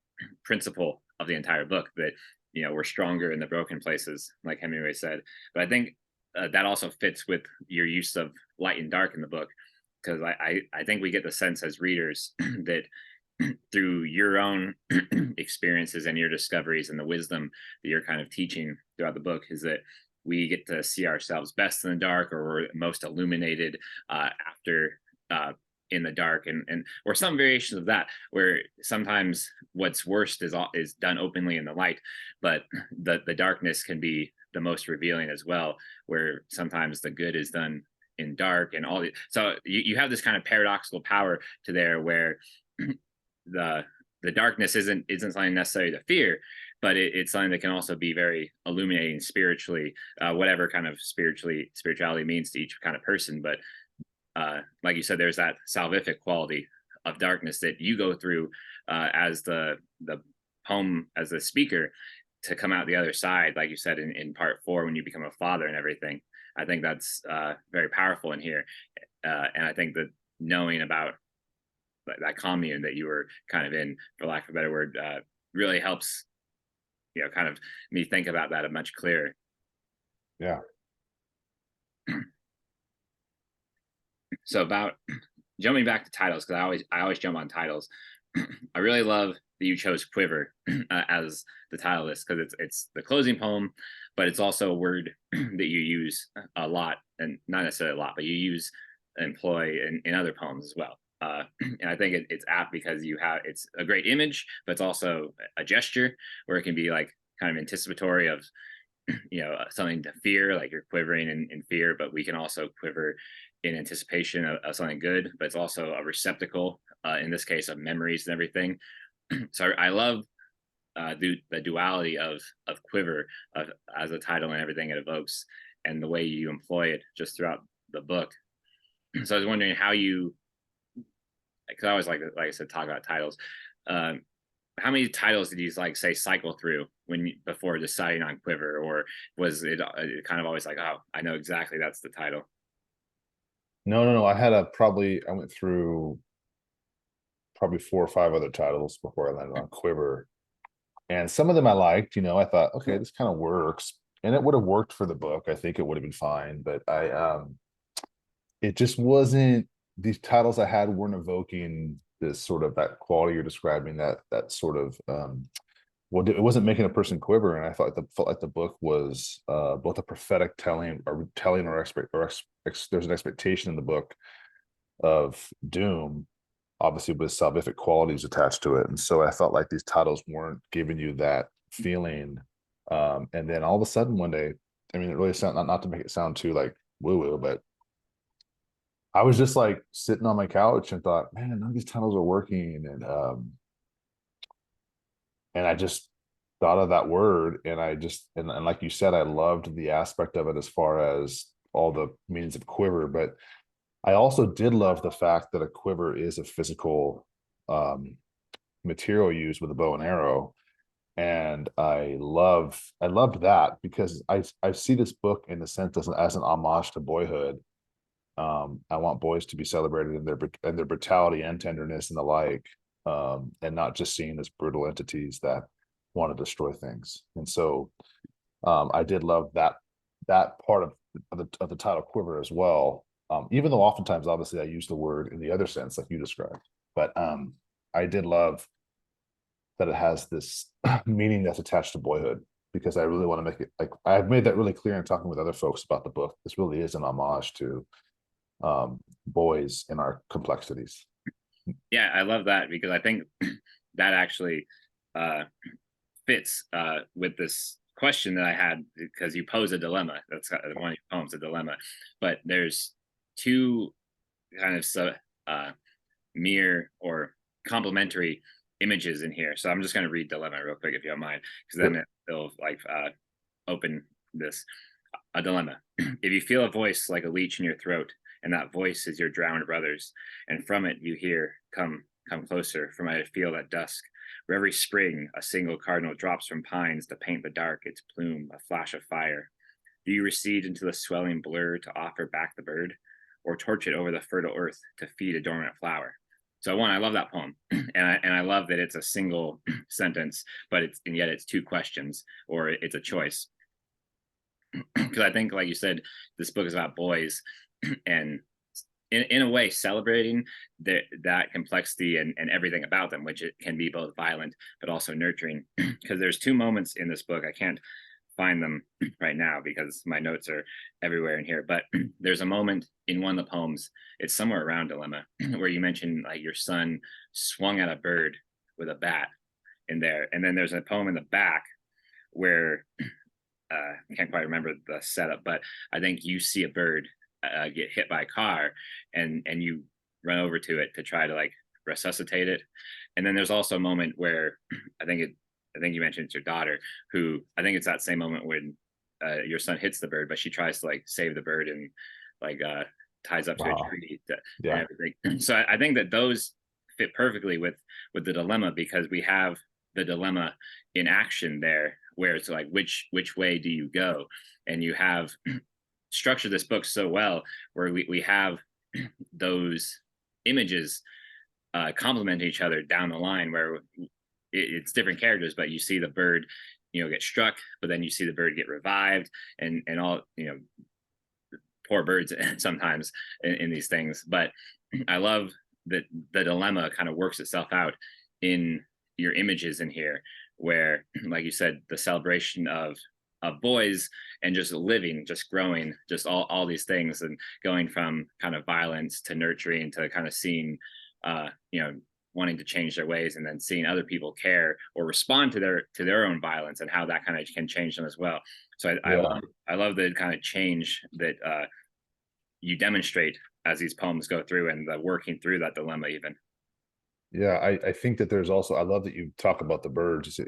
A: principle of the entire book, that we're stronger in the broken places, like Hemingway said. But I think that also fits with your use of light and dark in the book, because I think we get the sense as readers that through your own experiences and your discoveries and the wisdom that you're kind of teaching throughout the book, is that we get to see ourselves best in the dark, or we're most illuminated after in the dark, and or some variations of that, where sometimes what's worst is done openly in the light, but the darkness can be the most revealing as well, where sometimes the good is done in dark, and so you have this kind of paradoxical power to there, where the darkness isn't something necessary to fear, but it's something that can also be very illuminating spiritually, whatever kind of spirituality means to each kind of person. But like you said, there's that salvific quality of darkness that you go through as the poem, as the speaker, to come out the other side, like you said in part 4, when you become a father and everything. I think that's very powerful in here, and I think that knowing about that commune that you were kind of in, for lack of a better word, really helps kind of me think about that much clearer.
B: Yeah.
A: So about jumping back to titles, because I always jump on titles. I really love that you chose Quiver as the title of this, because it's the closing poem, but it's also a word that you use a lot, and not necessarily a lot, but you employ in other poems as well. And I think it's apt because it's a great image, but it's also a gesture where it can be like kind of anticipatory of something to fear, like you're quivering in fear, but we can also quiver in anticipation of something good. But it's also a receptacle, in this case, of memories and everything. So I love the duality of quiver as a title and everything it evokes, and the way you employ it just throughout the book. So I was wondering how you, because I always like I said, talk about titles. How many titles did you say cycle through before deciding on Quiver, or was it kind of always like, oh, I know exactly that's the title?
B: No. I went through probably 4 or 5 other titles before I landed on Quiver. And some of them I liked, I thought, okay, this kind of works. And it would have worked for the book. I think it would have been fine. But it just wasn't, these titles I had weren't evoking this sort of that quality you're describing, that sort of well, it wasn't making a person quiver. And I felt like the book was both a prophetic telling or there's an expectation in the book of doom, obviously with salvific qualities attached to it. And so I felt like these titles weren't giving you that feeling. And then all of a sudden one day, I mean, it really sound not to make it sound too like woo-woo, but I was just like sitting on my couch and thought, man, none of these titles are working. and I just thought of that word, and I just and like you said, I loved the aspect of it as far as all the meanings of quiver, but I also did love the fact that a quiver is a physical material used with a bow and arrow. And I loved that because I see this book in the sense as an homage to boyhood. I want boys to be celebrated in their brutality and tenderness and the like, and not just seen as brutal entities that want to destroy things. And so I did love that part of the title quiver as well. Even though oftentimes, obviously, I use the word in the other sense, like you described, but I did love that it has this meaning that's attached to boyhood, because I really want to make it like I've made that really clear in talking with other folks about the book. This really is an homage to boys in our complexities.
A: Yeah, I love that because I think that actually uh, fits with this question that I had, because you pose a dilemma. That's one of your poems, a dilemma. But there's two kind of mere or complementary images in here. So I'm just going to read dilemma real quick if you don't mind, because then it'll like open this. A dilemma. If you feel a voice like a leech in your throat, and that voice is your drowned brothers, and from it you hear, come closer, for I feel at dusk, where every spring a single cardinal drops from pines to paint the dark, its plume a flash of fire. Do you recede into the swelling blur to offer back the bird, or torch it over the fertile earth to feed a dormant flower? So one, I love that poem, and I love that it's a single sentence, but yet it's two questions, or it's a choice. Because I think, like you said, this book is about boys, and in a way celebrating that complexity and everything about them, which it can be both violent but also nurturing. Because there's two moments in this book, I can't find them right now because my notes are everywhere in here, but there's a moment in one of the poems, it's somewhere around dilemma, where you mention like your son swung at a bird with a bat in there, and then there's a poem in the back where I can't quite remember the setup, but I think you see a bird get hit by a car, and you run over to it to try to like resuscitate it. And then there's also a moment where I think you mentioned it's your daughter, who I think it's that same moment when your son hits the bird, but she tries to like save the bird and like ties up to a tree and everything. So I think that those fit perfectly with the dilemma, because we have the dilemma in action there, where it's like which way do you go, and you have structured this book so well where we have those images complement each other down the line, where it's different characters, but you see the bird get struck, but then you see the bird get revived, and all poor birds sometimes in these things. But I love that the dilemma kind of works itself out in your images in here, where, like you said, the celebration of boys and just living, just growing, just all these things, and going from kind of violence to nurturing to kind of seeing wanting to change their ways, and then seeing other people care or respond to their own violence, and how that kind of can change them as well. So I love the kind of change that you demonstrate as these poems go through, and the working through that dilemma even.
B: Yeah, I think that there's also, I love that you talk about the birds.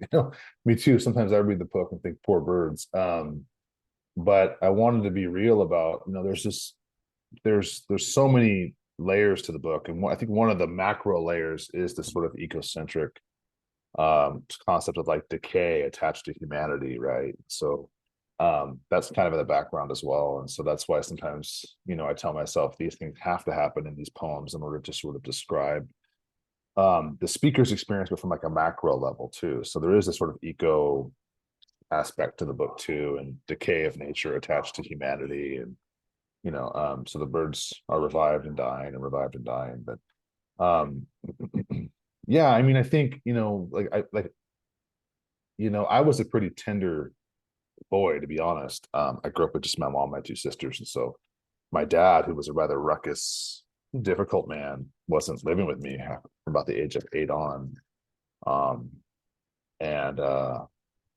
B: Me too. Sometimes I read the book and think poor birds. But I wanted to be real about, there's so many layers to the book. And I think one of the macro layers is the sort of ecocentric concept of like decay attached to humanity, right? So that's kind of in the background as well. And so that's why sometimes, I tell myself these things have to happen in these poems in order to sort of describe the speaker's experience, but from like a macro level too. So there is a sort of eco aspect to the book too, and decay of nature attached to humanity. And so the birds are revived and dying and revived and dying. But yeah, I mean, I think I was a pretty tender boy, to be honest. I grew up with just my mom, my two sisters, and so my dad, who was a rather ruckus, difficult man, wasn't living with me from about the age of 8 on. Um, and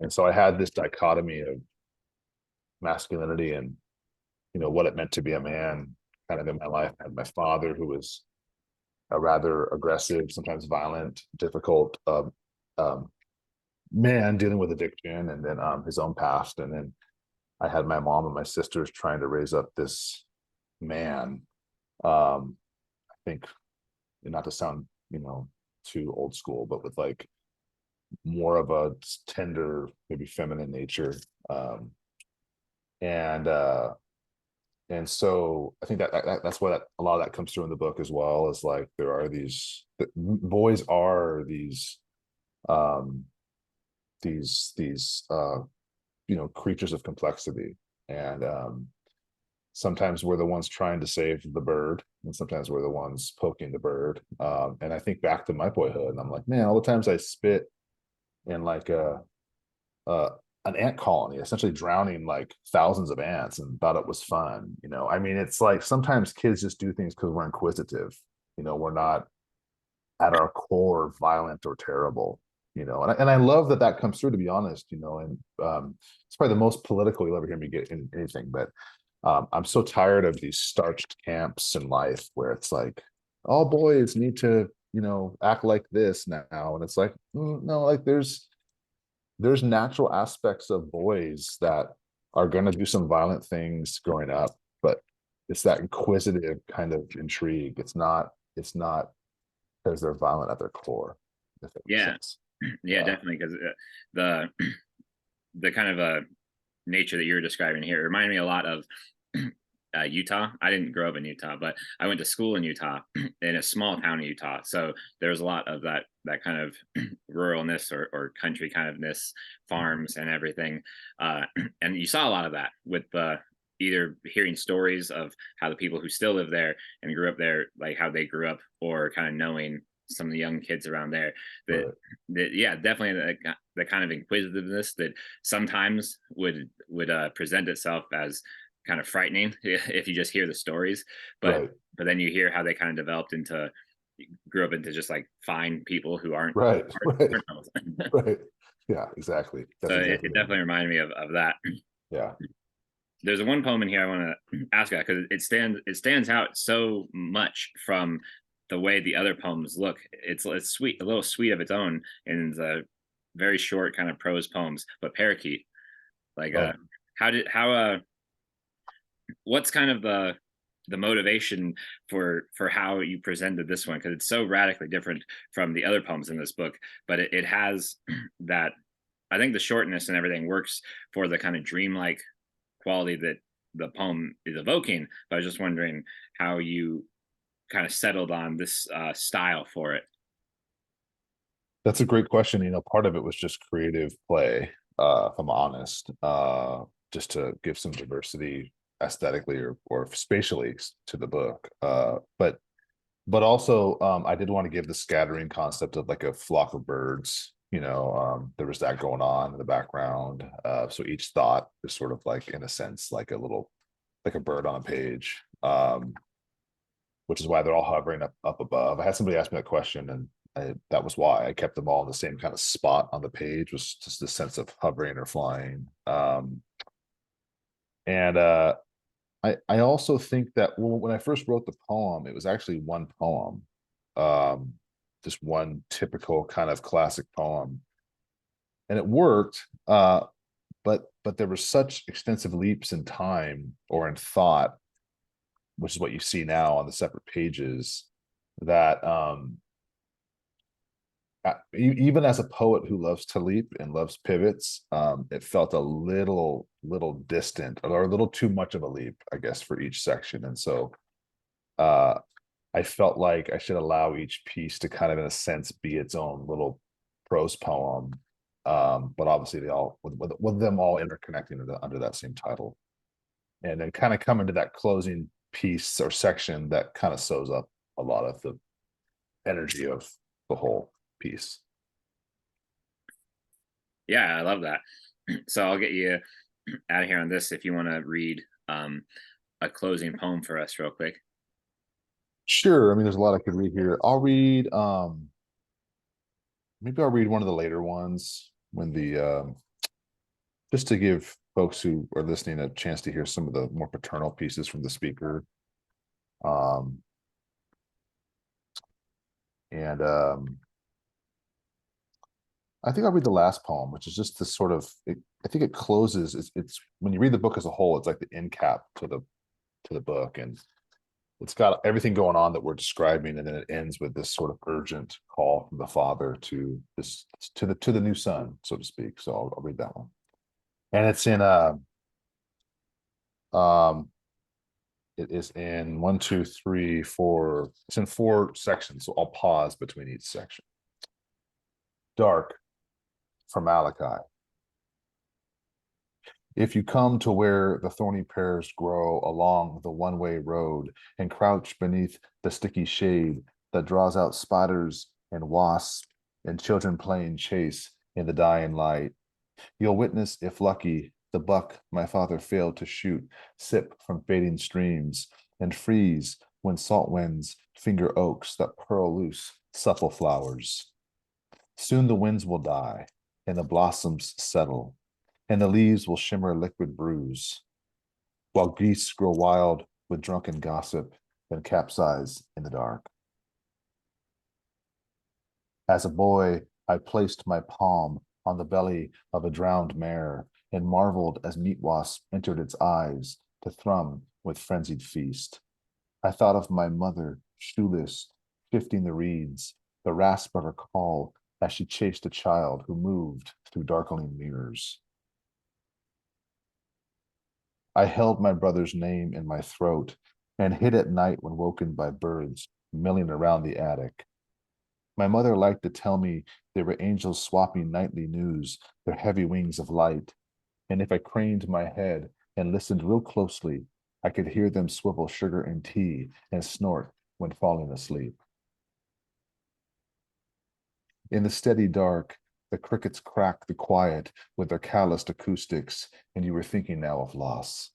B: so I had this dichotomy of masculinity and what it meant to be a man kind of in my life. I had my father, who was a rather aggressive, sometimes violent, difficult man dealing with addiction, and then his own past, and then I had my mom and my sisters trying to raise up this man. I think, not to sound, too old school, but with like more of a tender, maybe feminine nature. Um, and and so I think that's what a lot of that comes through in the book as well, is like there are these boys are um these creatures of complexity, and sometimes we're the ones trying to save the bird, and sometimes we're the ones poking the bird. And I think back to my boyhood, and I'm like, man, all the times I spit in like a an ant colony, essentially drowning like thousands of ants, and thought it was fun. I mean, it's like sometimes kids just do things because we're inquisitive. We're not at our core violent or terrible. And I love that comes through, to be honest. And it's probably the most political you'll ever hear me get in anything. But I'm so tired of these starched camps in life where it's like all boys need to act like this now, and it's like, no, like there's natural aspects of boys that are going to do some violent things growing up, but it's that inquisitive kind of intrigue. It's not because they're violent at their core, if that makes
A: Yeah,
B: sense.
A: yeah, definitely. Because the the kind of nature that you're describing here reminded me a lot of Utah. I didn't grow up in Utah, but I went to school in Utah, in a small town in Utah. So there was a lot of that kind of ruralness, or country kind ofness, farms and everything. Uh, and you saw a lot of that with either hearing stories of how the people who still live there and grew up there, like how they grew up, or kind of knowing some of the young kids around there that,
B: Right.
A: yeah, definitely the kind of inquisitiveness that sometimes would present itself as kind of frightening if you just hear the stories, but
B: Right.
A: then you hear how they kind of developed into grew up into just like fine people who aren't
B: Right. Right.
A: criminals.
B: Right. Yeah, exactly. That's
A: So
B: exactly
A: it
B: what I
A: definitely
B: mean.
A: reminded me of that.
B: Yeah.
A: There's one poem in here I want to ask about, because it stands out so much from the way the other poems look. It's sweet, a little sweet of its own, and the very short kind of prose poems. But Parakeet, like
B: Oh,
A: how what's kind of the motivation for how you presented this one, because it's so radically different from the other poems in this book, but it has that, I think the shortness and everything works for the kind of dreamlike quality that the poem is evoking. But I was just wondering how you kind of settled on this style for it.
B: that's a great question. Part of it was just creative play, if I'm honest, just to give some diversity aesthetically or spatially to the book. But also, I did want to give the scattering concept of like a flock of birds. There was that going on in the background. So each thought is sort of like, in a sense, like a bird on a page. Which is why they're all hovering up above. I had somebody ask me that question, and that was why I kept them all in the same kind of spot on the page, was just the sense of hovering or flying. And I also think that when I first wrote the poem, it was actually one poem, um, just one typical kind of classic poem, and it worked. But there were such extensive leaps in time or in thought, which is what you see now on the separate pages, that even as a poet who loves to leap and loves pivots, it felt a little distant, or a little too much of a leap, I guess, for each section. And so uh I felt like I should allow each piece to kind of, in a sense, be its own little prose poem. But obviously they all, with them all interconnecting under that same title, and then kind of come into that closing piece or section that kind of sews up a lot of the energy of the whole piece.
A: Yeah, I love that. So I'll get you out of here on this if you want to read a closing poem for us real quick.
B: Sure. I mean, there's a lot I could read here. Maybe I'll read one of the later ones, when the just to give folks who are listening a chance to hear some of the more paternal pieces from the speaker. Um, and I think I'll read the last poem, which is just this sort of. I think it closes. It's when you read the book as a whole, it's like the end cap to the book, and it's got everything going on that we're describing, and then it ends with this sort of urgent call from the father to this to the new son, so to speak. So I'll read that one, and it's in um it is in 1, 2, 3, 4. It's in 4 sections, so I'll pause between each section. Dark from Malachi. If you come to where the thorny pears grow along the one-way road and crouch beneath the sticky shade that draws out spiders and wasps and children playing chase in the dying light, you'll witness, if lucky, the buck my father failed to shoot sip from fading streams and freeze when salt winds finger oaks that pearl loose supple flowers. Soon the winds will die and the blossoms settle, and the leaves will shimmer liquid bruise, while geese grow wild with drunken gossip and capsize in the dark. As a boy, I placed my palm on the belly of a drowned mare and marveled as meat wasps entered its eyes to thrum with frenzied feast. I thought of my mother, shoeless, shifting the reeds, the rasp of her call as she chased a child who moved through darkening mirrors. I held my brother's name in my throat and hid at night when woken by birds milling around the attic. My mother liked to tell me they were angels swapping nightly news, their heavy wings of light. And if I craned my head and listened real closely, I could hear them swivel sugar and tea and snort when falling asleep. In the steady dark, the crickets crack the quiet with their calloused acoustics, and you were thinking now of loss.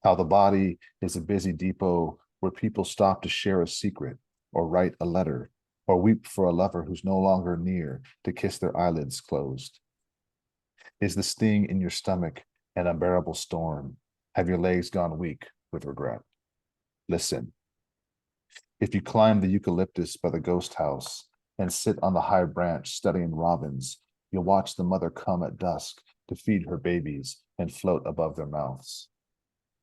B: How the body is a busy depot where people stop to share a secret, or write a letter, or weep for a lover who's no longer near to kiss their eyelids closed. Is the sting in your stomach an unbearable storm? Have your legs gone weak with regret? Listen. If you climb the eucalyptus by the ghost house and sit on the high branch studying robins, you'll watch the mother come at dusk to feed her babies and float above their mouths.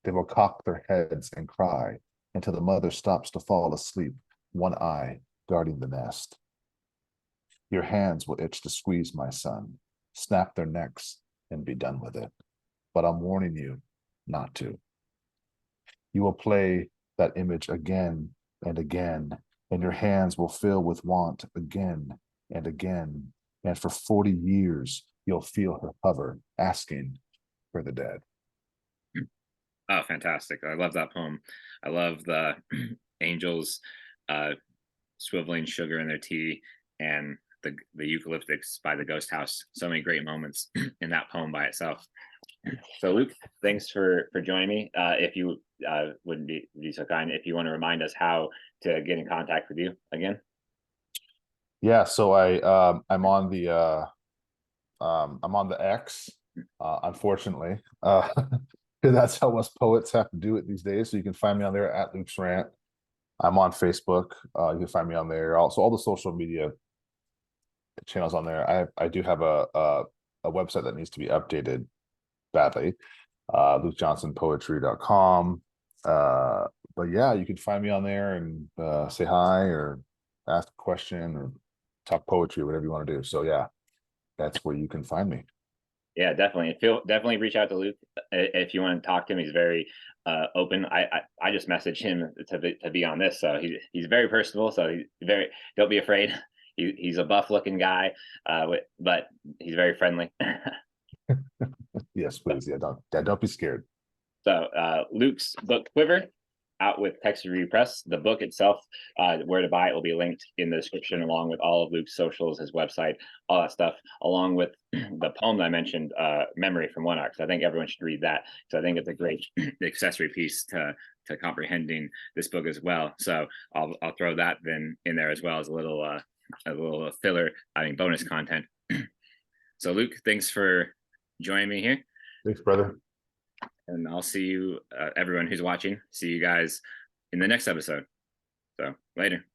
B: They will cock their heads and cry until the mother stops to fall asleep, one eye guarding the nest. Your hands will itch to squeeze, my son, snap their necks and be done with it. But I'm warning you not to. You will play that image again and again, and your hands will fill with want again and again. And for 40 years, you'll feel her hover, asking for the dead.
A: Oh, fantastic. I love that poem. I love the angels swiveling sugar in their tea and the eucalyptics by the ghost house. So many great moments in that poem by itself. So Luke, thanks for joining me. If you wouldn't be so kind, if you want to remind us how to get in contact with you again.
B: Yeah, so I'm on the X, unfortunately. That's how us poets have to do it these days. So you can find me on there at Luke's Rant. I'm on Facebook. You can find me on there. Also, all the social media channels on there. I do have a website that needs to be updated badly. LukeJohnsonPoetry.com. But yeah, you can find me on there and say hi or ask a question or talk poetry, whatever you want to do. So yeah, that's where you can find me.
A: Yeah, definitely. Definitely reach out to Luke if you want to talk to him. He's very open. I just messaged him to be on this, so he's very personable. So he's very, don't be afraid. He's a buff looking guy, but he's very friendly.
B: Yes, please. Yeah, don't be scared.
A: So Luke's book Quiver, out with Texas Review Press. The book itself, where to buy it, will be linked in the description, along with all of Luke's socials, his website, all that stuff, along with the poem that I mentioned, Memory from One Arc. So I think everyone should read that. So I think it's a great accessory piece to comprehending this book as well. So I'll throw that then in there as well as a little filler, bonus content. So Luke, thanks for joining me here.
B: Thanks, brother.
A: And I'll see you, everyone who's watching. See you guys in the next episode. So later.